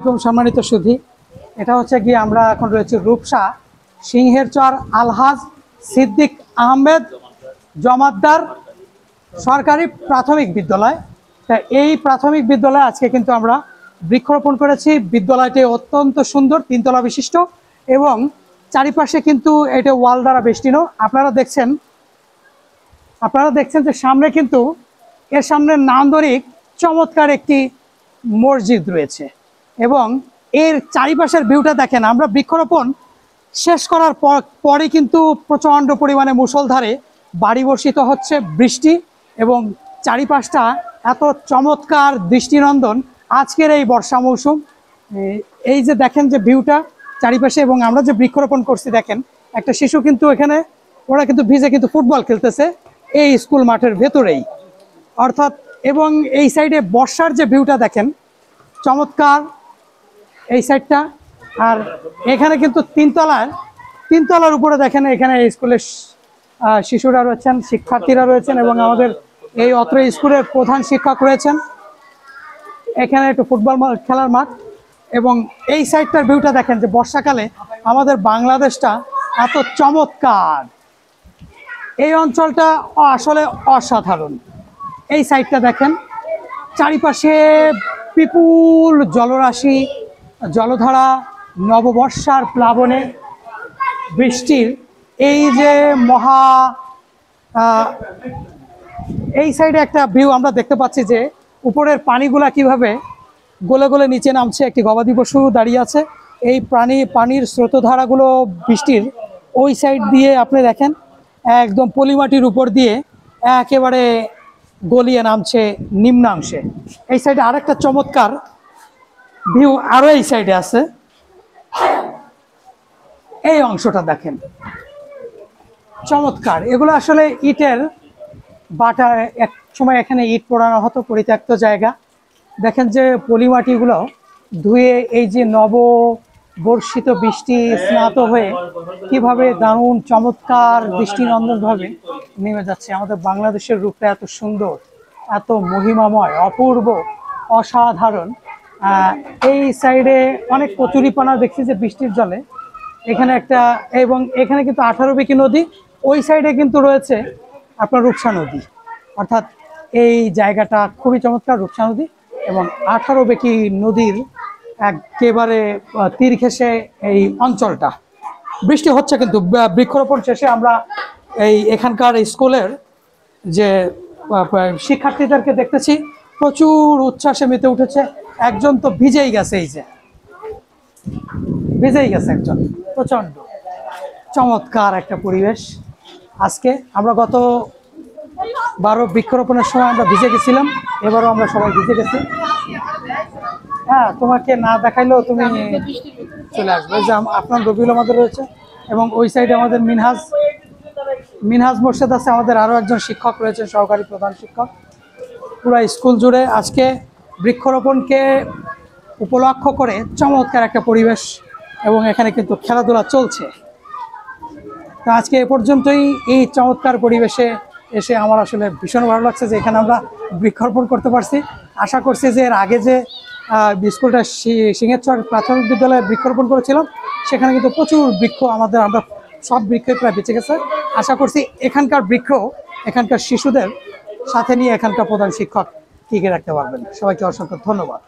একদম সম্মানিত সুধী, এটা হচ্ছে গিয়ে আমরা এখন রয়েছে রূপসা সিংহের চর আলহাজ সিদ্দিক আহমেদ জমাদ্দার সরকারি প্রাথমিক বিদ্যালয়। তা এই প্রাথমিক বিদ্যালয়ে আজকে কিন্তু আমরা বৃক্ষরোপণ করেছি। বিদ্যালয়টি অত্যন্ত সুন্দর, তিনতলা বিশিষ্ট এবং চারিপাশে কিন্তু এটা ওয়াল দ্বারা বেষ্টিত। আপনারা দেখছেন যে সামনে কিন্তু এর সামনে নান্দনিক চমৎকার একটি মসজিদ রয়েছে এবং এর চারিপাশের ভিউটা দেখেন। আমরা বৃক্ষরোপণ শেষ করার পরে কিন্তু প্রচণ্ড পরিমাণে মুষলধারে বাড়ি বর্ষিত হচ্ছে বৃষ্টি এবং চারিপাশটা এত চমৎকার দৃষ্টিনন্দন আজকের এই বর্ষা মৌসুম। এই যে দেখেন যে ভিউটা চারিপাশে এবং আমরা যে বৃক্ষরোপণ করছি, দেখেন একটা শিশু কিন্তু এখানে ওরা কিন্তু ভিজে কিন্তু ফুটবল খেলতেছে এই স্কুল মাঠের ভেতরেই অর্থাৎ। এবং এই সাইডে বর্ষার যে ভিউটা দেখেন চমৎকার এই সাইডটা। আর এখানে কিন্তু তিনতলার উপরে দেখেন এখানে স্কুলের শিশুরা রয়েছেন, শিক্ষার্থীরা রয়েছেন এবং আমাদের এই অত্র স্কুলের প্রধান শিক্ষক রয়েছেন। এখানে একটু ফুটবল খেলার মাঠ এবং এই সাইডটার ভিউটা দেখেন যে বর্ষাকালে আমাদের বাংলাদেশটা এত চমৎকার। এই অঞ্চলটা আসলে অসাধারণ। এই সাইডটা দেখেন চারিপাশে বিপুল জলরাশি, জলধারা, নববর্ষার প্লাবনে বৃষ্টির এই যে এই সাইডে একটা ভিউ আমরা দেখতে পাচ্ছি যে উপরের পানিগুলা কিভাবে গলে গলে নিচে নামছে। একটি গবাদি পশু দাঁড়িয়ে আছে। এই পানির স্রোতধারাগুলো বৃষ্টির ওই সাইড দিয়ে আপনি দেখেন একদম পলিমাটির উপর দিয়ে একেবারে গলিয়ে নামছে নিম্নাংশে। এই সাইডে আরেকটা চমৎকার ভিউ আরো এই সাইডে আছে। এই অংশটা দেখেন চমৎকার। এগুলো আসলে ইটের বাটা, এক সময় এখানে ইট পোড়ানো হতো, পরিত্যক্ত জায়গা। দেখেন যে পলিমাটিগুলো ধুয়ে এই যে নববর্ষিত বৃষ্টি স্নাত হয়ে কিভাবে দারুণ চমৎকার দৃষ্টিনন্দনভাবে নেমে যাচ্ছে। আমাদের বাংলাদেশের রূপটা এত সুন্দর, এত মহিমাময়, অপূর্ব, অসাধারণ। এই সাইডে অনেক কচুরিপানা দেখছি যে বৃষ্টির জলে এখানে একটা, এবং এখানে কিন্তু 18 বিকি নদী, ওই সাইডে কিন্তু রয়েছে আপনার রূপসা নদী। অর্থাৎ এই জায়গাটা খুবই চমৎকার, রূপসা নদী এবং 18 বিকি নদীর একেবারে তীর ঘেঁষে এই অঞ্চলটা। বৃষ্টি হচ্ছে কিন্তু বৃক্ষরোপণ শেষে আমরা এখানকার স্কুলের যে শিক্ষার্থীদেরকে দেখতেছি প্রচুর উচ্ছ্বাসে মেতে উঠেছে। একজন তো ভিজেই গেছে, এই যে ভিজেই গেছে একজন। প্রচণ্ড চমৎকার একটা পরিবেশ আজকে। আমরা গত 12 বৃক্ষরোপণের সময় আমরা ভিজে গেছিলাম, এবারও আমরা সবাই ভিজে গেছি। হ্যাঁ, তোমাকে না দেখাইলেও তুমি চলে আসবে। যে আপনার রবিউল আমাদের রয়েছে এবং ওই সাইডে আমাদের মিনহাজ মোর্শেদ আছে। আমাদের আরও একজন শিক্ষক রয়েছেন, সহকারী প্রধান শিক্ষক। পুরো স্কুল জুড়ে আজকে বৃক্ষরোপণকে উপলক্ষ করে চমৎকার একটা পরিবেশ এবং এখানে কিন্তু খেলাধুলা চলছে। তো আজকে এ পর্যন্তই। এই চমৎকার পরিবেশে এসে আমার আসলে ভীষণ ভালো লাগছে যে এখানে আমরা বৃক্ষরোপণ করতে পারছি। আশা করছি যে এর আগে যে স্কুলটা সিংহের চর প্রাথমিক বিদ্যালয়ে বৃক্ষরোপণ করেছিলাম সেখানে কিন্তু প্রচুর বৃক্ষ আমরা সব বৃক্ষই প্রায় বেঁচে গেছে। আশা করছি এখানকার বৃক্ষ এখানকার শিশুদের সাথে নিয়ে এখানকার প্রধান শিক্ষক টিকে রাখতে পারবেন। সবাইকে অসংখ্য ধন্যবাদ।